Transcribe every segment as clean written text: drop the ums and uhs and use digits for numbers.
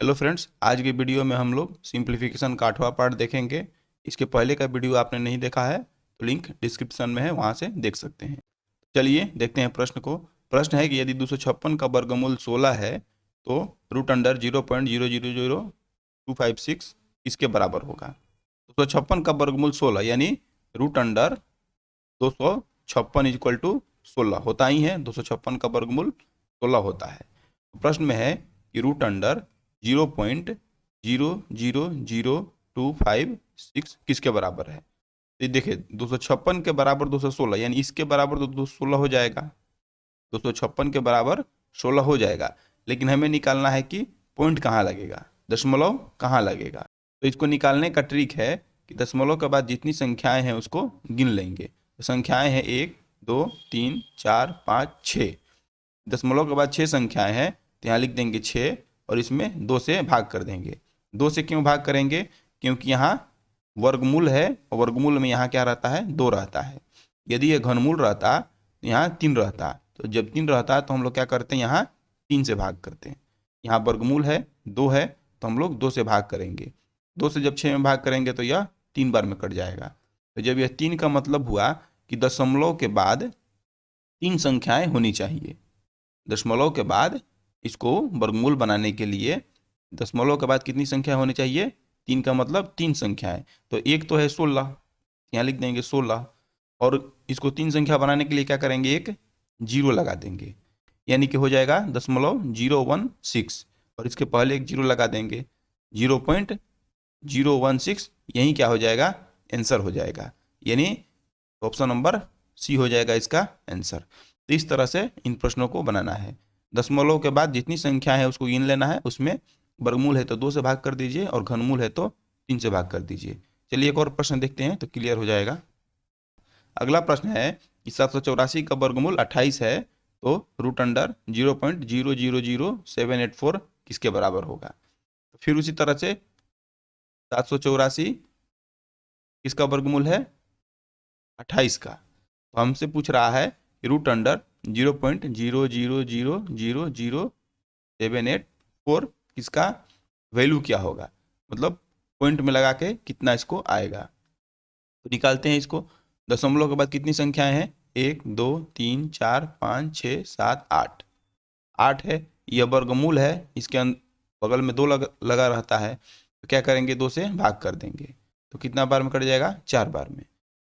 Hello friends, आज के video में हम लोग सिंप्लीफिकेशन का 8वां पार्ट देखेंगे। इसके पहले का वीडियो आपने नहीं देखा है तो लिंक डिस्क्रिप्शन में है, वहाँ से देख सकते हैं। चलिए देखते हैं प्रश्न को। प्रश्न है कि यदि 256 का वर्गमूल 16 है तो रूट अंडर 0.000256 इसके बराबर होगा। 256 का वर्गमूल 16 यानी रूट अंडर 256 इक्वल टू 16 होता ही है। 256 का वर्गमूल 16 होता है। प्रश्न में है कि रूट अंडर 0.000256 किसके बराबर है। तो देखिए 256 के बराबर 216 यानी इसके बराबर तो 216 हो जाएगा। 256 के बराबर 16 हो जाएगा, लेकिन हमें निकालना है कि पॉइंट कहाँ लगेगा, दशमलव कहाँ लगेगा। तो इसको निकालने का ट्रिक है कि दशमलव के बाद जितनी संख्याएं हैं उसको गिन लेंगे। तो संख्याएं हैं 1 2 3 4 5 6। दशमलव के बाद 6 संख्याएं हैं तो यहाँ लिख देंगे 6 और इसमें 2 से भाग कर देंगे। 2 से क्यों भाग करेंगे? क्योंकि यहाँ वर्गमूल है और वर्गमूल में यहाँ क्या रहता है, 2 रहता है। यदि यह घनमूल रहता तो यहाँ 3 रहता। तो जब 3 रहता है तो हम लोग क्या करते हैं, यहाँ 3 से भाग करते हैं। यहाँ वर्गमूल है 2 है तो हम लोग 2 से भाग करेंगे। 2 से जब 6 में भाग करेंगे तो यह 3 बार में कट जाएगा। तो जब यह 3 का मतलब हुआ कि दशमलव के बाद 3 संख्याएं होनी चाहिए। दशमलव के बाद इसको वर्गमूल बनाने के लिए दशमलव के बाद कितनी संख्या होनी चाहिए, 3 का मतलब 3 संख्याएं। तो एक तो है 16, यहाँ लिख देंगे 16, और इसको 3 संख्या बनाने के लिए क्या करेंगे, एक जीरो लगा देंगे, यानी कि हो जाएगा 0.016, और इसके पहले एक जीरो लगा देंगे 0.016। यही क्या हो जाएगा, आंसर हो जाएगा, यानी ऑप्शन नंबर सी हो जाएगा इसका आंसर। तो इस तरह से इन प्रश्नों को बनाना है। दशमलव के बाद जितनी संख्या है उसको गिन लेना है, उसमें वर्गमूल है तो 2 से भाग कर दीजिए और घनमूल है तो 3 से भाग कर दीजिए। चलिए एक और प्रश्न देखते हैं तो क्लियर हो जाएगा। अगला प्रश्न है कि 784 का वर्गमूल 28 है तो रूट अंडर 0.000784 किसके बराबर होगा। फिर उसी तरह से 784 किसका वर्गमूल है, 28 का। तो हमसे पूछ रहा है कि रूट अंडर 0.00000784 किसका वैल्यू क्या होगा, मतलब पॉइंट में लगा के कितना इसको आएगा। तो निकालते हैं इसको। दशमलव के बाद कितनी संख्याएं हैं, 1 2 3 4 5 6 7 8। 8 है, यह वर्गमूल है, इसके बगल में 2 लगा रहता है। तो क्या करेंगे, 2 से भाग कर देंगे। तो कितना बार में कट जाएगा, 4 बार में।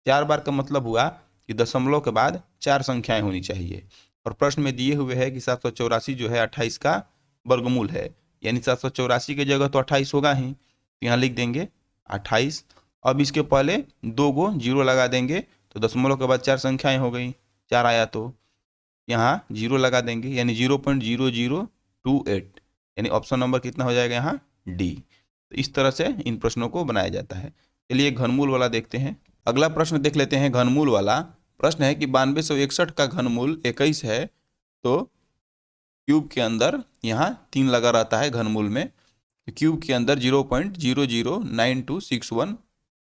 4 बार का मतलब हुआ कि दशमलव के बाद 4 संख्याएं होनी चाहिए। और प्रश्न में दिए हुए है कि 784 जो है 28 का वर्गमूल है, यानी 784 की जगह तो 28 होगा ही, तो यहाँ लिख देंगे 28। अब इसके पहले 2 गो जीरो लगा देंगे तो दशमलव के बाद 4 संख्याएं हो गई, 4 आया तो यहाँ जीरो लगा देंगे, यानी 0.0028, यानी ऑप्शन नंबर कितना हो जाएगा यहाँ, डी। तो इस तरह से इन प्रश्नों को बनाया जाता है। चलिए घनमूल वाला देखते हैं। अगला प्रश्न देख लेते हैं घनमूल वाला। प्रश्न है कि 9261 का घनमूल 21 है तो क्यूब के अंदर यहाँ 3 लगा रहता है घनमूल में। तो क्यूब के अंदर 0.009261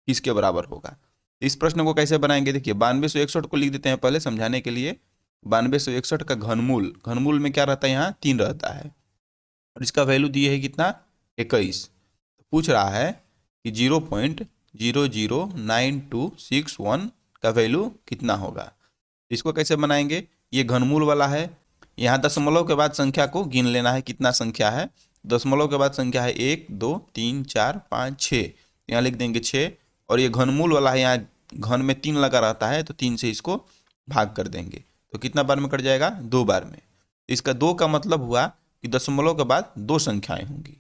किसके बराबर होगा। इस प्रश्न को कैसे बनाएंगे, देखिए 9261 को लिख देते हैं पहले समझाने के लिए। 9261 का घनमूल, घनमूल में क्या रहता है, यहाँ 3 रहता है और इसका वैल्यू दिए है कितना, 21। पूछ रहा है कि 0.009261 का वैल्यू कितना होगा। इसको कैसे बनाएंगे, ये घनमूल वाला है, यहाँ दशमलव के बाद संख्या को गिन लेना है, कितना संख्या है। दशमलव के बाद संख्या है 1 2 3 4 5 6, यहाँ लिख देंगे 6। और ये घनमूल वाला है, यहाँ घन में 3 लगा रहता है तो 3 से इसको भाग कर देंगे। तो कितना बार में कट जाएगा, 2 बार में। इसका 2 का मतलब हुआ कि दशमलव के बाद 2 संख्याएं होंगी।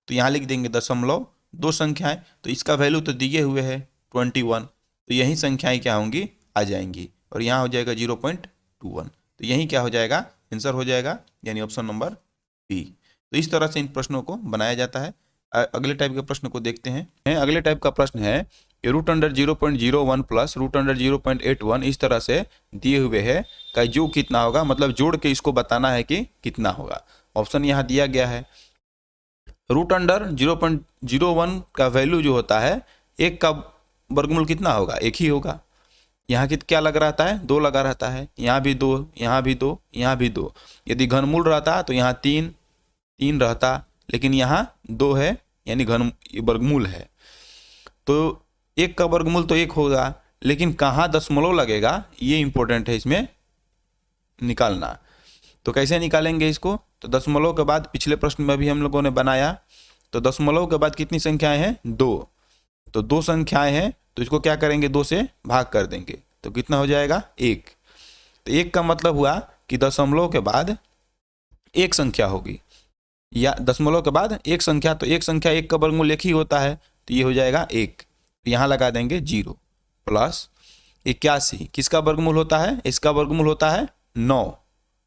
तो यहाँ लिख देंगे दशमलव 2 संख्याएं, तो इसका वैल्यू तो दिए हुए है 21, तो यही संख्याएं क्या होंगी, आ जाएंगी, और यहाँ हो जाएगा 0.21। तो यही क्या हो जाएगा, आंसर हो जाएगा, यानी ऑप्शन नंबर बी। तो इस तरह से इन प्रश्नों को बनाया जाता है। अगले टाइप के प्रश्न को देखते हैं। अगले टाइप का प्रश्न है कि root under 0.01 plus root under 0.81 इस तरह से दिए हुए है का जो कितना होगा, मतलब जोड़ के इसको बताना है कि कितना होगा। ऑप्शन यहाँ दिया गया है। रूट अंडर 0.01 का वैल्यू जो होता है, 1 का वर्गमूल कितना होगा, 1 ही होगा। यहाँ की क्या लगा रहता है, 2 लगा रहता है, यहाँ भी 2, यहाँ भी 2, यहाँ भी 2। यदि घनमूल रहता तो यहाँ 3 रहता, लेकिन यहाँ 2 है यानी घन वर्गमूल है। तो 1 का वर्गमूल तो 1 होगा, लेकिन कहाँ दशमलव लगेगा ये इंपॉर्टेंट है इसमें निकालना। तो कैसे निकालेंगे इसको? तो दशमलव के बाद पिछले प्रश्न में भी हम लोगों ने बनाया, तो दशमलव के बाद कितनी संख्याएं हैं? 2। तो 2 संख्याएं हैं, तो इसको क्या करेंगे? 2 से भाग कर देंगे, तो कितना हो जाएगा? 1। तो 1 का मतलब हुआ कि दशमलव के बाद एक संख्या होगी, या दशमलव के बाद एक संख्या, तो एक संख्या 1 का वर्गमूल 1 ही होता है, तो ये हो जाएगा 1। तो यहाँ लगा देंगे 0 प्लस 81 किसका वर्गमूल होता है? इसका वर्गमूल होता है 9।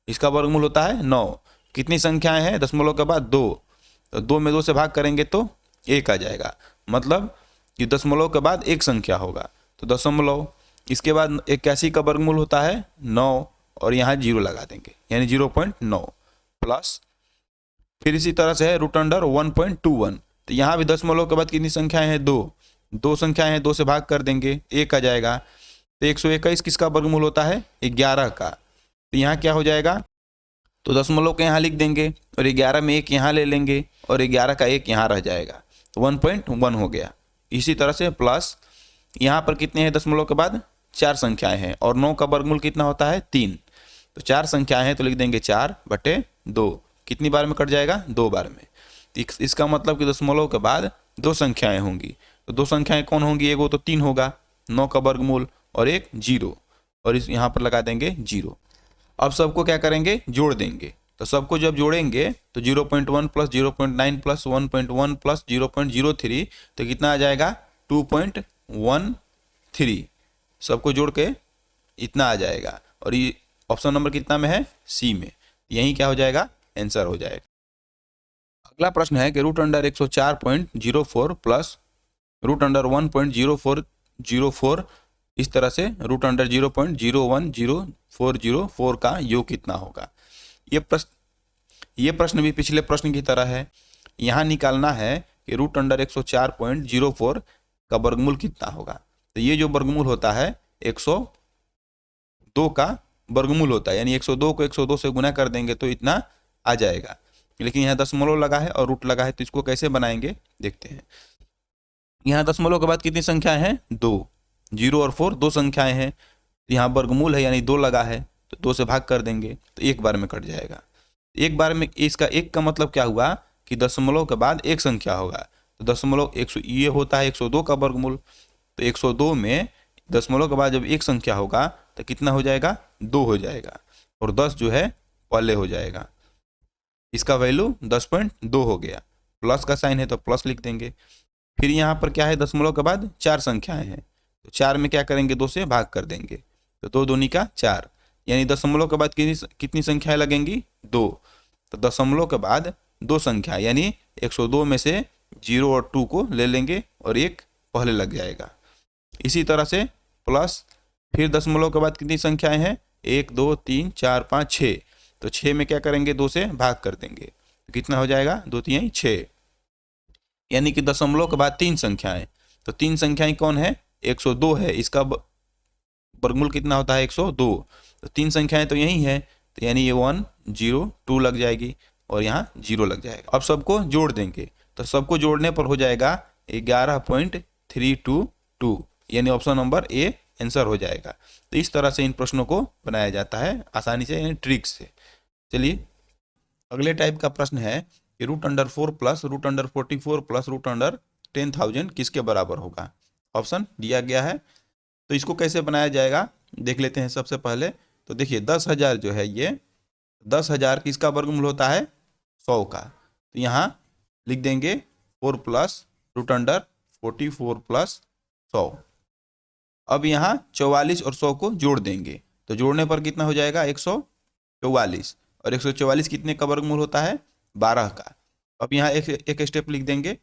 इसका वर्गमूल होता है 9। कितनी संख्याएं हैं दशमलव के बाद? 2। तो 2 में 2 से भाग करेंगे तो 1 आ जाएगा, मतलब कि दशमलव के बाद एक संख्या होगा। तो दशमलव, इसके बाद 81 का वर्गमूल होता है 9 और यहाँ 0 लगा देंगे, यानी 0.9 प्लस फिर इसी तरह से है रूट अंडर 1.21। तो यहाँ भी दशमलव के बाद कितनी संख्याएं हैं? 2 संख्याएं हैं, 2 से भाग कर देंगे, 1 आ जाएगा। तो 121 किसका वर्गमूल होता है? 11 का। तो यहाँ क्या हो जाएगा? तो दशमलव के यहाँ लिख देंगे और 11 में 1 यहाँ ले लेंगे और 11 का 1 यहाँ रह जाएगा, तो 1.1 हो गया। इसी तरह से प्लस यहाँ पर कितने हैं दशमलव के बाद? 4 संख्याएं हैं और 9 का वर्गमूल कितना होता है? 3। तो 4 संख्याएं हैं, तो लिख देंगे 4/2। कितनी बार में कट जाएगा? 2 बार में। तो इसका मतलब कि दशमलव के बाद 2 संख्याएं होंगी। तो 2 संख्याएं कौन होंगी? एगो तो 3 होगा, 9 का वर्गमूल, और एक 0, और इस यहाँ पर लगा देंगे 0। अब सबको क्या करेंगे? जोड़ देंगे। तो सबको जब जोड़ेंगे तो 0.1 प्लस 0.9 प्लस 1.1 प्लस 0.03, तो कितना आ जाएगा? 2.13। सबको जोड़ के इतना आ जाएगा, और ये ऑप्शन नंबर कितना में है? सी में। यही क्या हो जाएगा? आंसर हो जाएगा। अगला प्रश्न है कि root under 104.04 plus root under 1.0404, इस तरह से रूट अंडर 0.010404 का योग कितना होगा? ये प्रश्न भी पिछले प्रश्न की तरह है। यहाँ निकालना है कि रूट अंडर 104.04 का वर्गमूल कितना होगा। तो ये जो वर्गमूल होता है 102 का वर्गमूल होता है, यानी 102 को 102 से गुना कर देंगे तो इतना आ जाएगा। लेकिन यहाँ दशमलव लगा है और रूट लगा है, तो इसको कैसे बनाएंगे देखते हैं। यहाँ दशमलव के बाद कितनी संख्याएं हैं? 2। 0 और 4 2 संख्याएं हैं, तो यहाँ वर्गमूल है यानी 2 लगा है, तो 2 से भाग कर देंगे तो 1 बार में कट जाएगा। एक बार में इसका 1 का मतलब क्या हुआ कि दशमलव के बाद एक संख्या होगा। तो दशमलव 100 ये होता है 102 का वर्गमूल, तो 102 में दशमलव के बाद जब एक संख्या होगा तो कितना हो जाएगा? 2 हो जाएगा, और 10 जो है पहले हो जाएगा। इसका वैल्यू 10.2 हो गया। प्लस का साइन है तो प्लस लिख देंगे। फिर यहाँ पर क्या है? दशमलव के बाद 4 संख्याएं हैं, तो 4 में क्या करेंगे? 2 से भाग कर देंगे, तो 2 दूनी का 4, यानी दशमलव के बाद कितनी संख्याएं लगेंगी? 2। तो दशमलव के बाद 2 संख्या, यानी 102 में से 0 और 2 को ले लेंगे और 1 पहले लग जाएगा। इसी तरह से प्लस फिर दशमलव के बाद कितनी संख्याएं हैं? 1 2 3 4 5 6, तो 6 में क्या करेंगे? 2 से भाग कर देंगे, तो कितना हो जाएगा? 2 3 6, यानी कि दशमलव के बाद 3 संख्याएं। तो 3 संख्याएं कौन है? 102 है, इसका वर्गमूल कितना होता है? 102। तो 3 संख्याएं तो यही है, तो यानी ये 1 0 2 लग जाएगी और यहाँ 0 लग जाएगा। अब सबको जोड़ देंगे, तो सबको जोड़ने पर हो जाएगा 11.322, यानी ऑप्शन नंबर ए आंसर हो जाएगा। तो इस तरह से इन प्रश्नों को बनाया जाता है आसानी से, यानी ट्रिक से। चलिए अगले टाइप का प्रश्न है कि root under 4 plus root under 44 plus root under 10,000 किसके बराबर होगा? ऑप्शन दिया गया है, तो इसको कैसे बनाया जाएगा देख लेते हैं। सबसे पहले तो देखिए 10,000 जो है, ये 10,000 किसका वर्गमूल होता है? 100 का। तो यहाँ लिख देंगे 4 प्लस रूट अंडर 44 प्लस 100। अब यहाँ 44 और 100 को जोड़ देंगे, तो जोड़ने पर कितना हो जाएगा? 144, और 144 कितने का वर्गमूल होता है? 12 का। अब यहाँ एक स्टेप लिख देंगे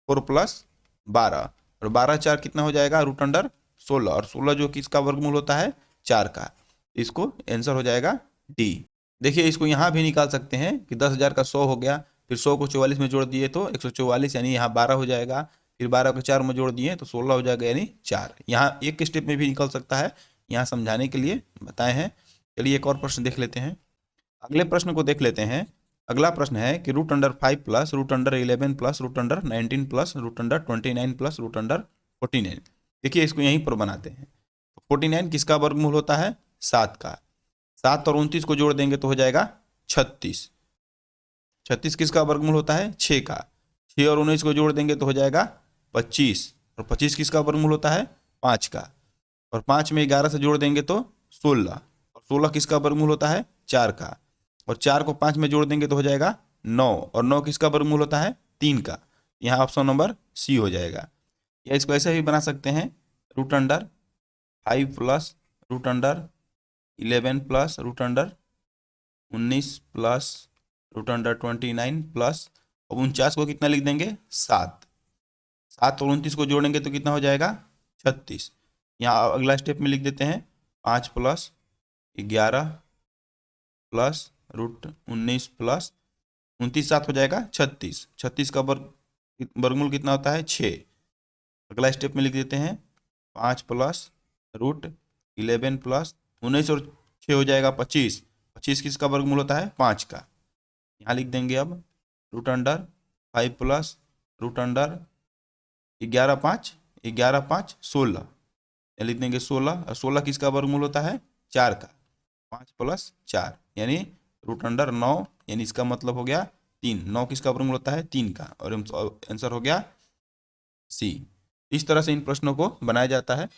4 प्लस 12, और 12 4 कितना हो जाएगा? रूट अंडर 16, और 16 जो किसका वर्गमूल होता है? 4 का। इसको आंसर हो जाएगा डी। देखिए इसको यहाँ भी निकाल सकते हैं कि 10,000 का 100 हो गया, फिर 100 को 44 में जोड़ दिए तो 144, यानी यहाँ 12 हो जाएगा, फिर 12 को 4 में जोड़ दिए तो 16 हो जाएगा, यानी 4। यहाँ एक स्टेप में भी निकल सकता है, यहाँ समझाने के लिए बताए हैं। चलिए एक और प्रश्न देख लेते हैं। अगले प्रश्न को देख लेते हैं अगला प्रश्न है कि root under 5 plus root under 11 plus root under 19 plus root under 29 plus root under 49। देखिए इसको यहीं पर बनाते हैं। 49 किसका वर्गमूल होता है? 7 का। 7 और 29 को जोड़ देंगे तो हो जाएगा 36। 36 किसका वर्गमूल होता है? 6 का। 6 और 19 को जोड़ देंगे तो हो जाएगा 25। और 25 किसका वर्गमूल होता है? 5 का। और 5 में 11 से जोड़ देंगे तो 16। और 16 किसका वर्गमूल होता है? 4 का। और 4 को 5 में जोड़ देंगे तो हो जाएगा 9। और 9 किसका वर्गमूल होता है? 3 का। यहाँ ऑप्शन नंबर सी हो जाएगा। या इसको ऐसे भी बना सकते हैं, root under 5 plus root under 11 plus root under 19 plus root under 29 plus, अब 49 को कितना लिख देंगे? 7। 7 और 29 को जोड़ेंगे तो कितना हो जाएगा? 36। यहाँ अगला स्टेप में लिख देते हैं 5 प्लस 11 प्लस रूट 19 प्लस 29, 7 हो जाएगा 36। 36 का वर्गमूल कितना होता है? 6। अगला स्टेप में लिख देते हैं 5 प्लस रूट 11 प्लस 19 और 6 हो जाएगा 25। 25 किसका वर्गमूल होता है? 5 का। यहाँ लिख देंगे अब root under 5 plus root under 11 5 16। यहाँ लिख देंगे 16। और 16 किसका वर्गमूल होता है? 4 का। 5 प्लस 4 यानी रूट अंडर 9, यानी इसका मतलब हो गया 3। 9 किसका वर्गमूल होता है? 3 का। और आंसर हो गया सी। इस तरह से इन प्रश्नों को बनाया जाता है।